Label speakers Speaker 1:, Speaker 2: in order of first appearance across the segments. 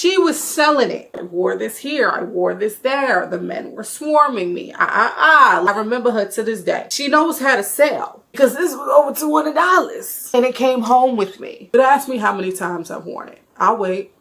Speaker 1: She was selling it. I wore this here. I wore this there. The men were swarming me. I remember her to this day. She knows how to sell because this was over $200 and it came home with me. But ask me how many times I've worn it. I'll wait.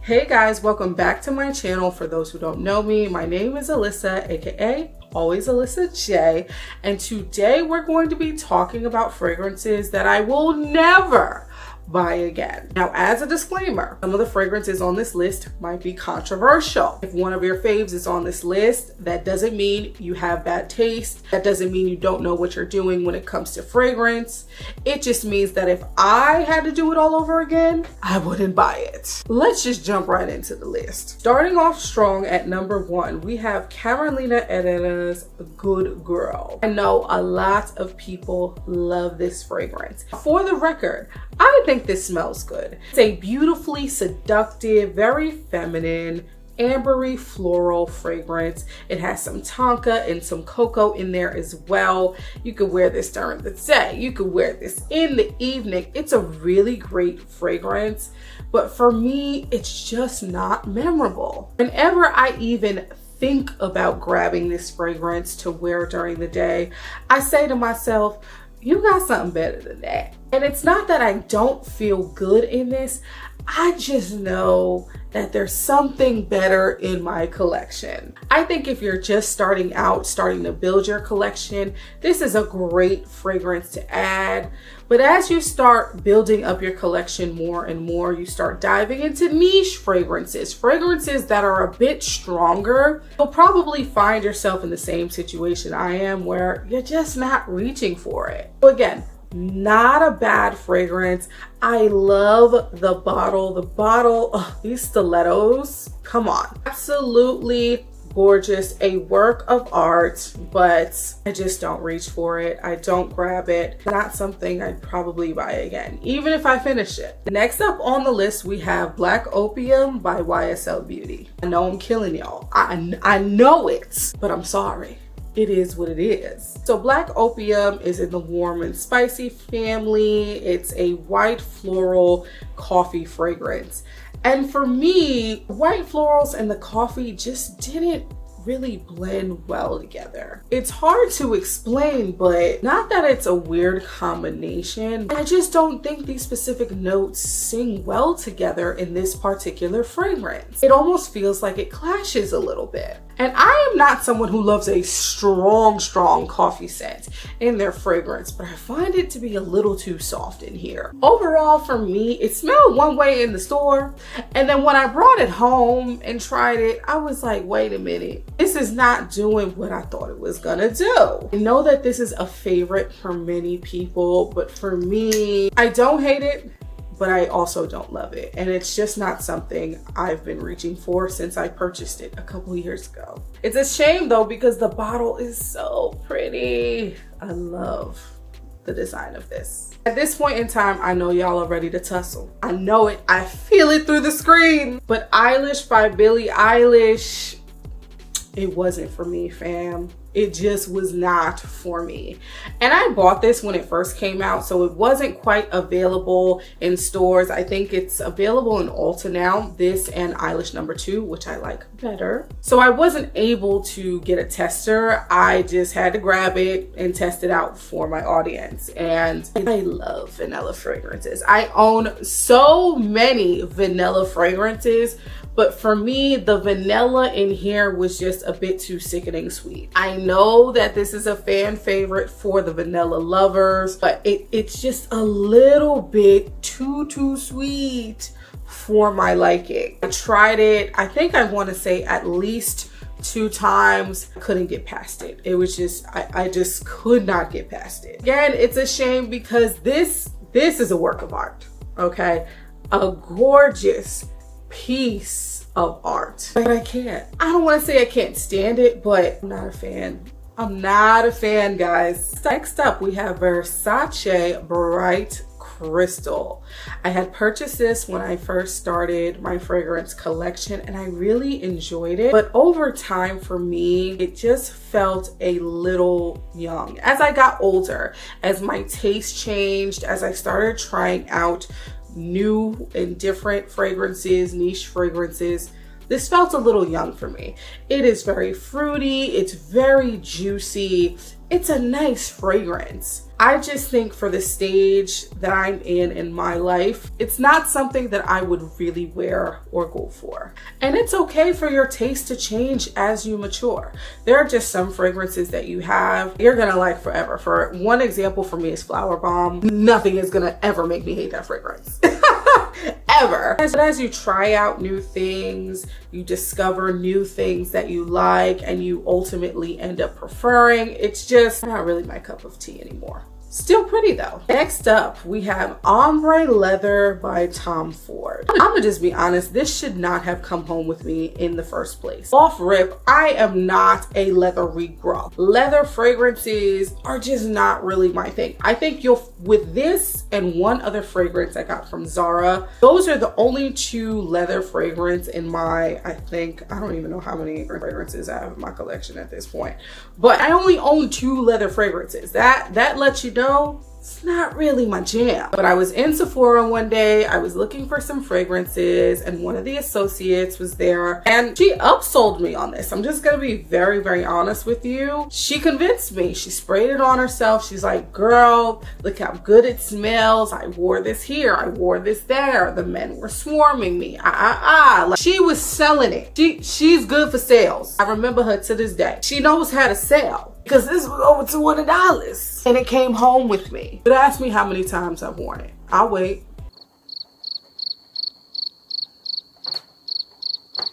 Speaker 1: Hey guys, welcome back to my channel. For those who don't know me, my name is Alyssa, aka Always Alyssa J, and today we're going to be talking about fragrances that I will never buy again. Now, as a disclaimer, some of the fragrances on this list might be controversial. If one of your faves is on this list, that doesn't mean you have bad taste. That doesn't mean you don't know what you're doing when it comes to fragrance. It just means that if I had to do it all over again, I wouldn't buy it. Let's just jump right into the list. Starting off strong at number 1, we have Carolina Herrera's Good Girl. I know a lot of people love this fragrance. For the record, I think this smells good. It's a beautifully seductive, very feminine, ambery floral fragrance. It has some tonka and some cocoa in there as well. You could wear this during the day. You could wear this in the evening. It's a really great fragrance, but for me, it's just not memorable. Whenever I even think about grabbing this fragrance to wear during the day, I say to myself, you got something better than that. And it's not that I don't feel good in this. I just know that there's something better in my collection. I think if you're just starting out, starting to build your collection, this is a great fragrance to add. But as you start building up your collection more and more, you start diving into niche fragrances that are a bit stronger, you'll probably find yourself in the same situation I am where you're just not reaching for it. So again, not a bad fragrance. I love the bottle, these stilettos, come on. Absolutely gorgeous, a work of art, but I just don't reach for it. I don't grab it. Not something I'd probably buy again, even if I finish it. Next up on the list, we have Black Opium by YSL Beauty. I know I'm killing y'all. I know it, but I'm sorry. It is what it is. So Black Opium is in the warm and spicy family. It's a white floral coffee fragrance. And for me, white florals and the coffee just didn't really blend well together. It's hard to explain, but not that it's a weird combination. I just don't think these specific notes sing well together in this particular fragrance. It almost feels like it clashes a little bit. And I am not someone who loves a strong coffee scent in their fragrance, but I find it to be a little too soft in here. Overall, for me, it smelled one way in the store, and then when I brought it home and tried it, I was like, wait a minute, this is not doing what I thought it was gonna do. I know that this is a favorite for many people, but for me, I don't hate it, but I also don't love it. And it's just not something I've been reaching for since I purchased it a couple years ago. It's a shame though, because the bottle is so pretty. I love the design of this. At this point in time, I know y'all are ready to tussle. I know it, I feel it through the screen. But Eilish by Billie Eilish, it wasn't for me, fam. It just was not for me. And I bought this when it first came out, so it wasn't quite available in stores. I think it's available in Ulta now, this and Eilish number 2, which I like better. So I wasn't able to get a tester. I just had to grab it and test it out for my audience. And I love vanilla fragrances. I own so many vanilla fragrances, but for me, the vanilla in here was just a bit too sickening sweet. I know that this is a fan favorite for the vanilla lovers, but it's just a little bit too sweet for my liking. I tried it, I think I want to say at least 2 times. Couldn't get past it. It was just, I just could not get past it. Again, it's a shame because this is a work of art, okay? A gorgeous piece of art, but I don't want to say I can't stand it, but I'm not a fan. I'm not a fan, guys. Next up, we have Versace Bright Crystal. I had purchased this when I first started my fragrance collection and I really enjoyed it. But over time for me, it just felt a little young. As I got older, as my taste changed, as I started trying out new and different fragrances, niche fragrances, this felt a little young for me. It is very fruity, it's very juicy, it's a nice fragrance. I just think for the stage that I'm in my life, it's not something that I would really wear or go for. And it's okay for your taste to change as you mature. There are just some fragrances that you have, you're gonna like forever. For one example for me is Flower Bomb. Nothing is gonna ever make me hate that fragrance. Ever. But as you try out new things, you discover new things that you like and you ultimately end up preferring, it's just not really my cup of tea anymore. Still pretty though. Next up, we have Ombre Leather by Tom Ford. I'm gonna just be honest, this should not have come home with me in the first place. Off rip, I am not a leathery girl. Leather fragrances are just not really my thing. I think with this and one other fragrance I got from Zara, those are the only two leather fragrance in my, I don't even know how many fragrances I have in my collection at this point, but I only own 2 leather fragrances. That lets you know it's not really my jam. But I was in Sephora one day, I was looking for some fragrances and one of the associates was there and she upsold me on this. I'm just gonna be very, very honest with you. She convinced me. She sprayed it on herself. She's like, girl, look how good it smells. I wore this here, I wore this there. The men were swarming me. Like, she was selling it. She's good for sales. I remember her to this day. She knows how to sell. Because this was over $200 and it came home with me. But ask me how many times I've worn it. I'll wait.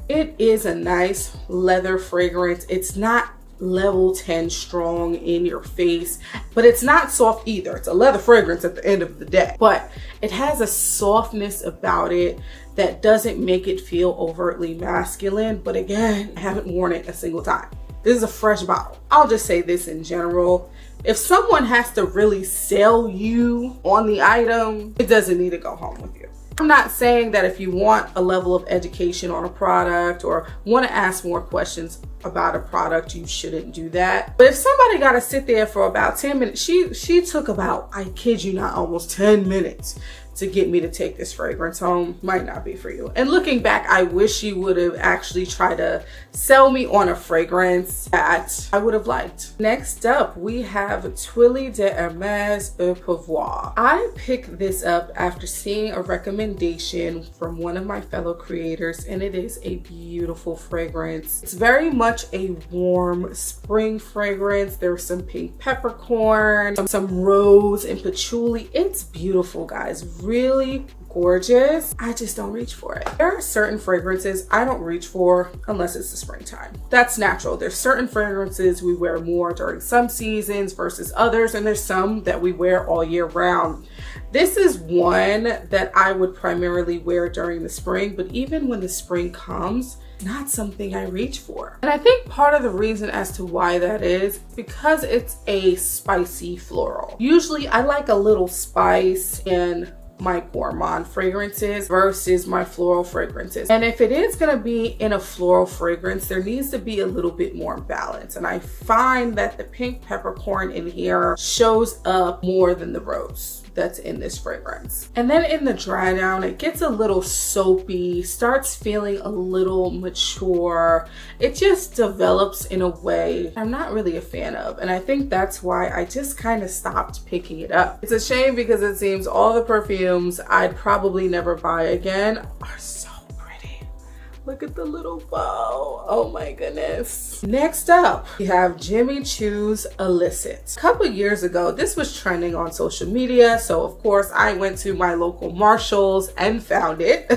Speaker 1: It is a nice leather fragrance. It's not level 10 strong in your face, but it's not soft either. It's a leather fragrance at the end of the day, but it has a softness about it that doesn't make it feel overtly masculine. But again, I haven't worn it a single time. This is a fresh bottle. I'll just say this in general. If someone has to really sell you on the item, it doesn't need to go home with you. I'm not saying that if you want a level of education on a product or want to ask more questions about a product, you shouldn't do that. But if somebody got to sit there for about 10 minutes, she took about, I kid you not, almost 10 minutes to get me to take this fragrance home. Might not be for you. And looking back, I wish she would have actually tried to sell me on a fragrance that I would have liked. Next up, we have Tuiles de Hermès Eau Pouvoir. I picked this up after seeing a recommendation from one of my fellow creators, and it is a beautiful fragrance. It's very much a warm spring fragrance. There's some pink peppercorn, some rose and patchouli. It's beautiful, guys. Really gorgeous. I just don't reach for it. There are certain fragrances I don't reach for unless it's the springtime. That's natural. There's certain fragrances we wear more during some seasons versus others, and there's some that we wear all year round. This is one that I would primarily wear during the spring, but even when the spring comes, not something I reach for. And I think part of the reason as to why that is because it's a spicy floral. Usually I like a little spice in my gourmand fragrances versus my floral fragrances. And if it is gonna be in a floral fragrance, there needs to be a little bit more balance. And I find that the pink peppercorn in here shows up more than the rose that's in this fragrance. And then in the dry down, it gets a little soapy, starts feeling a little mature. It just develops in a way I'm not really a fan of. And I think that's why I just kind of stopped picking it up. It's a shame because it seems all the perfumes I'd probably never buy again are so pretty. Look at the little bow. Oh my goodness. Next up, we have Jimmy Choo's Illicit. A couple years ago, this was trending on social media. So of course I went to my local Marshalls and found it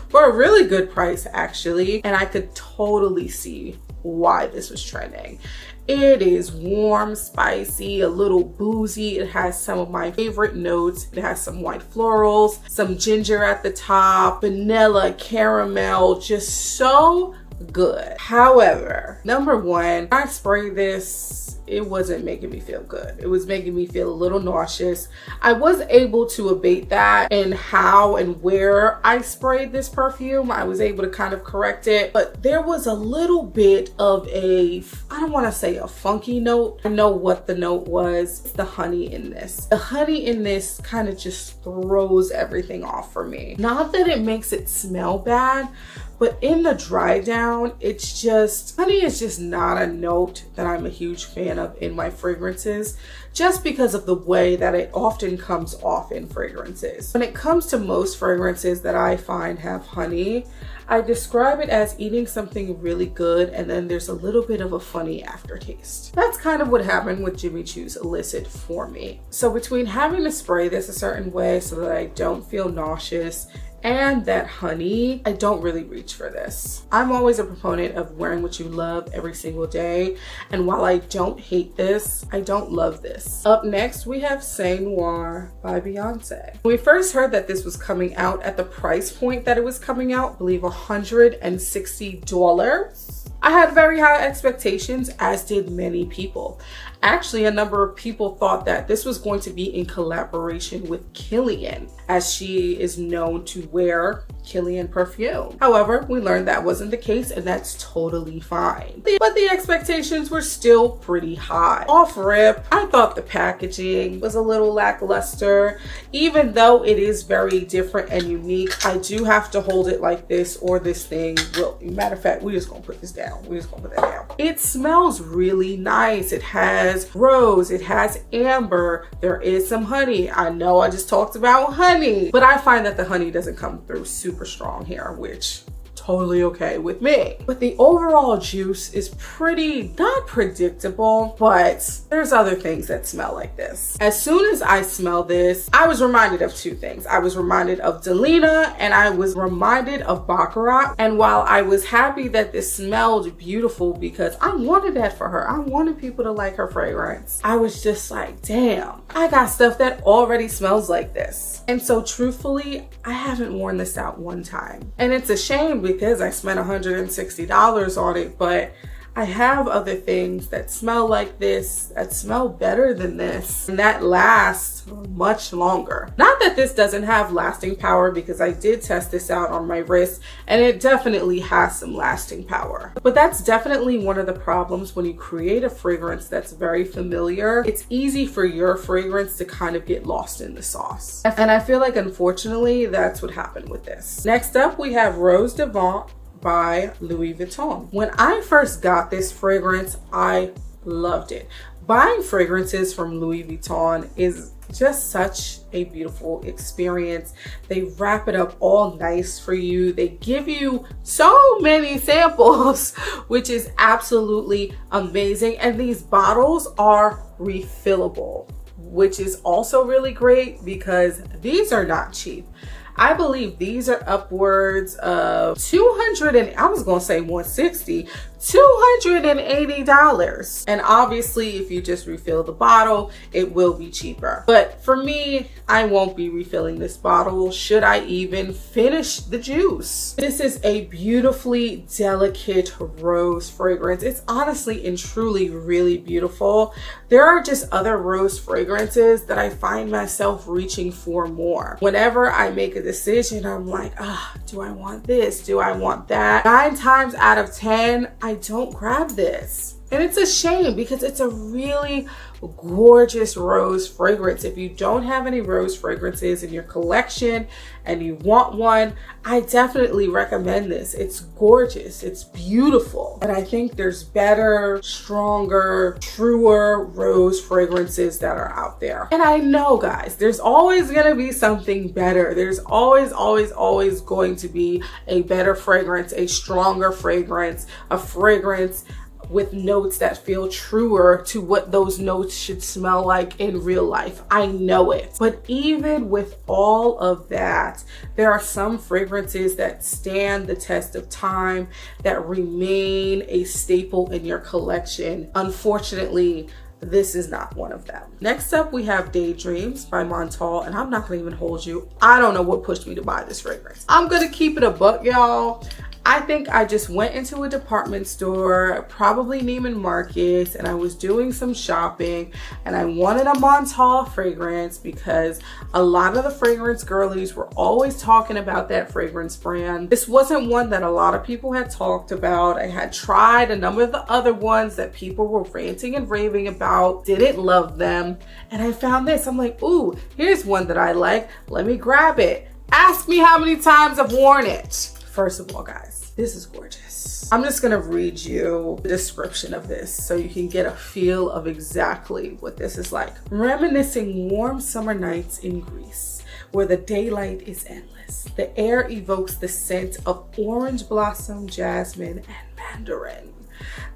Speaker 1: for a really good price actually. And I could totally see why this was trending. It is warm, spicy, a little boozy. It has some of my favorite notes. It has some white florals, some ginger at the top, vanilla, caramel, just so good. However, number one, I spray this it wasn't making me feel good. It was making me feel a little nauseous. I was able to abate that in how and where I sprayed this perfume. I was able to kind of correct it, but there was a little bit of a, I don't want to say a funky note. I know what the note was. It's the honey in this. The honey in this kind of just throws everything off for me. Not that it makes it smell bad, but in the dry down, it's just, honey is just not a note that I'm a huge fan of in my fragrances, just because of the way that it often comes off in fragrances. When it comes to most fragrances that I find have honey, I describe it as eating something really good and then there's a little bit of a funny aftertaste. That's kind of what happened with Jimmy Choo's Illicit for me. So between having to spray this a certain way so that I don't feel nauseous and that honey, I don't really reach for this. I'm always a proponent of wearing what you love every single day. And while I don't hate this, I don't love this. Up next, we have Saint Noir by Beyonce. When we first heard that this was coming out at the price point that it was coming out, I believe $160, I had very high expectations, as did many people. Actually, a number of people thought that this was going to be in collaboration with Kilian, as she is known to wear Kilian perfume. However, we learned that wasn't the case, and that's totally fine. But the expectations were still pretty high. Off rip, I thought the packaging was a little lackluster. Even though it is very different and unique, I do have to hold it like this or this thing will, matter of fact, we're just gonna put this down. We're just gonna put that down. It smells really nice. It has rose, it has amber, there is some honey. I know I just talked about honey, but I find that the honey doesn't come through super strong here, which totally okay with me. But the overall juice is pretty, not predictable, but there's other things that smell like this. As soon as I smell this, I was reminded of two things. I was reminded of Delina and I was reminded of Baccarat. And while I was happy that this smelled beautiful because I wanted that for her, I wanted people to like her fragrance, I was just like, damn, I got stuff that already smells like this. And so truthfully, I haven't worn this out one time. And it's a shame because I spent $160 on it, but I have other things that smell like this, that smell better than this, and that last much longer. Not that this doesn't have lasting power, because I did test this out on my wrist and it definitely has some lasting power. But that's definitely one of the problems when you create a fragrance that's very familiar. It's easy for your fragrance to kind of get lost in the sauce. And I feel like unfortunately that's what happened with this. Next up, we have Rose Devant by Louis Vuitton. When I first got this fragrance, I loved it. Buying fragrances from Louis Vuitton is just such a beautiful experience. They wrap it up all nice for you. They give you so many samples, which is absolutely amazing. And these bottles are refillable, which is also really great because these are not cheap. I believe these are upwards of $200 and I was gonna say $160, $280. And obviously if you just refill the bottle, it will be cheaper. But for me, I won't be refilling this bottle should I even finish the juice. This is a beautifully delicate rose fragrance. It's honestly and truly really beautiful. There are just other rose fragrances that I find myself reaching for more. Whenever I make a decision, I'm like, do I want this? Do I want that? 9 times out of 10, I don't grab this. And it's a shame because it's a really gorgeous rose fragrance. If you don't have any rose fragrances in your collection and you want one, I definitely recommend this. It's gorgeous, it's beautiful. But I think there's better, stronger, truer rose fragrances that are out there. And I know, guys, there's always gonna be something better. There's always going to be a better fragrance, a stronger fragrance, a fragrance with notes that feel truer to what those notes should smell like in real life. I know it. But even with all of that, there are some fragrances that stand the test of time, that remain a staple in your collection. Unfortunately, this is not one of them. Next up, we have Daydreams by Montal, and I'm not gonna even hold you. I don't know what pushed me to buy this fragrance. I'm gonna keep it a buck, y'all. I think I just went into a department store, probably Neiman Marcus, and I was doing some shopping and I wanted a Montal fragrance because a lot of the fragrance girlies were always talking about that fragrance brand. This wasn't one that a lot of people had talked about. I had tried a number of the other ones that people were ranting and raving about, didn't love them, and I found this. I'm like, ooh, here's one that I like. Let me grab it. Ask me how many times I've worn it. First of all, guys, this is gorgeous. I'm just gonna read you the description of this so you can get a feel of exactly what this is like. Reminiscing warm summer nights in Greece, where the daylight is endless. The air evokes the scent of orange blossom, jasmine, and mandarin.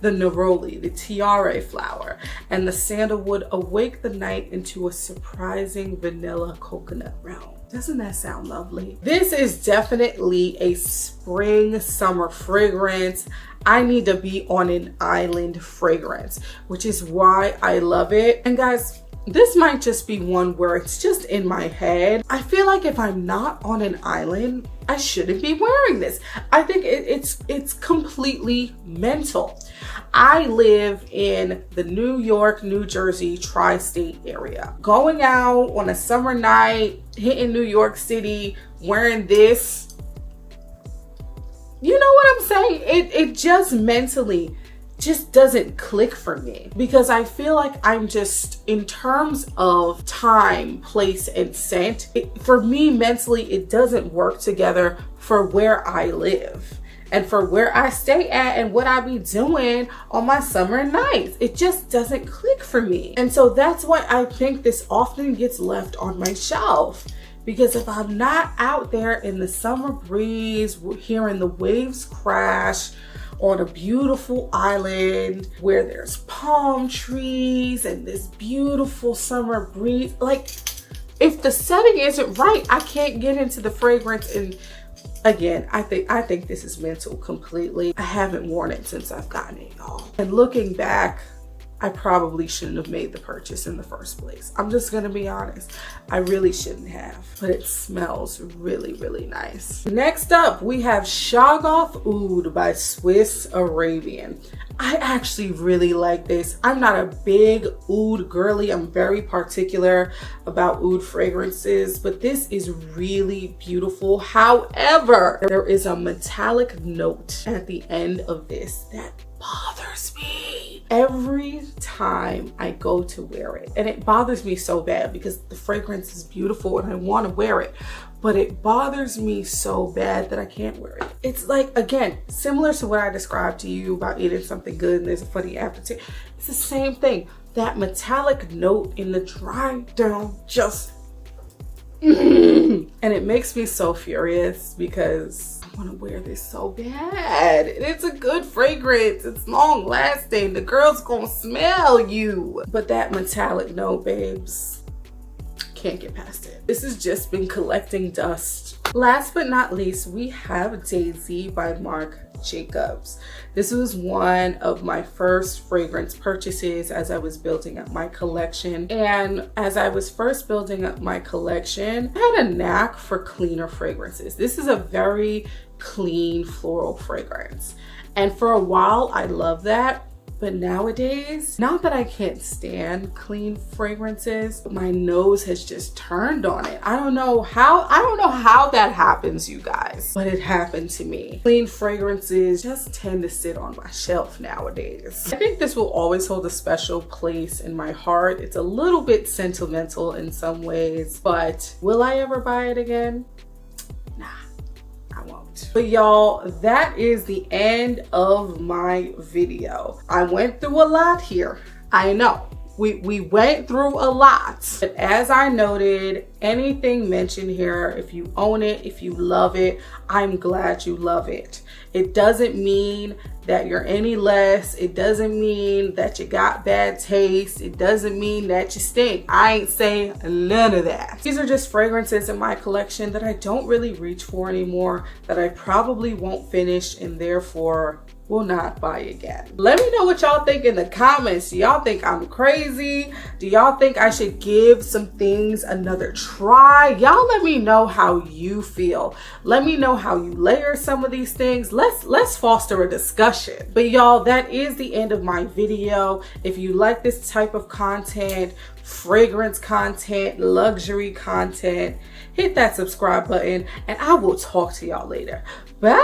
Speaker 1: The neroli, the tiare flower, and the sandalwood awake the night into a surprising vanilla coconut realm. Doesn't that sound lovely? This is definitely a spring summer fragrance. I need to be on an island fragrance, which is why I love it. And guys, this might just be one where it's just in my head. I feel like if I'm not on an island, I shouldn't be wearing this. I think it's completely mental. I live in the New York, New Jersey tri-state area. Going out on a summer night, hitting New York City, wearing this, you know what I'm saying? It just mentally just doesn't click for me, because I feel like I'm just, in terms of time, place, and scent, for me mentally, it doesn't work together for where I live and for where I stay at and what I be doing on my summer nights. It just doesn't click for me. And so that's why I think this often gets left on my shelf. Because if I'm not out there in the summer breeze, hearing the waves crash on a beautiful island where there's palm trees and this beautiful summer breeze, like, if the setting isn't right, I can't get into the fragrance. And again, I think this is mental completely. I haven't worn it since I've gotten it, y'all. And looking back, I probably shouldn't have made the purchase in the first place. I'm just gonna be honest. I really shouldn't have, but it smells really, really nice. Next up, we have Shoggoth Oud by Swiss Arabian. I actually really like this. I'm not a big oud girly. I'm very particular about oud fragrances, but this is really beautiful. However, there is a metallic note at the end of this that bothers me every time I go to wear it. And it bothers me so bad because the fragrance is beautiful and I want to wear it, but it bothers me so bad that I can't wear it. It's like, again, similar to what I described to you about eating something good and there's a funny aftertaste. It's the same thing. That metallic note in the dry down just and it makes me so furious because I want to wear this so bad. And it's a good fragrance. It's long lasting. The girl's gonna smell you. But that metallic note, babes, can't get past it. This has just been collecting dust. Last but not least, we have Daisy by Marc Jacobs. This was one of my first fragrance purchases as I was building up my collection. And as I was first building up my collection, I had a knack for cleaner fragrances. This is a very clean floral fragrance. And for a while, I loved that. But nowadays, not that I can't stand clean fragrances, but my nose has just turned on it. I don't know how that happens, you guys, but it happened to me. Clean fragrances just tend to sit on my shelf nowadays. I think this will always hold a special place in my heart. It's a little bit sentimental in some ways, but will I ever buy it again? But y'all, that is the end of my video. I went through a lot here. I know. We went through a lot. But as I noted, anything mentioned here, if you own it, if you love it, I'm glad you love it. It doesn't mean that you're any less. It doesn't mean that you got bad taste. It doesn't mean that you stink. I ain't saying none of that. These are just fragrances in my collection that I don't really reach for anymore, that I probably won't finish, and therefore will not buy again. Let me know what y'all think in the comments. Do y'all think I'm crazy? Do y'all think I should give some things another try? Y'all let me know how you feel. Let me know how you layer some of these things. Let's foster a discussion. But y'all, that is the end of my video. If you like this type of content, fragrance content, luxury content, hit that subscribe button and I will talk to y'all later. Bye.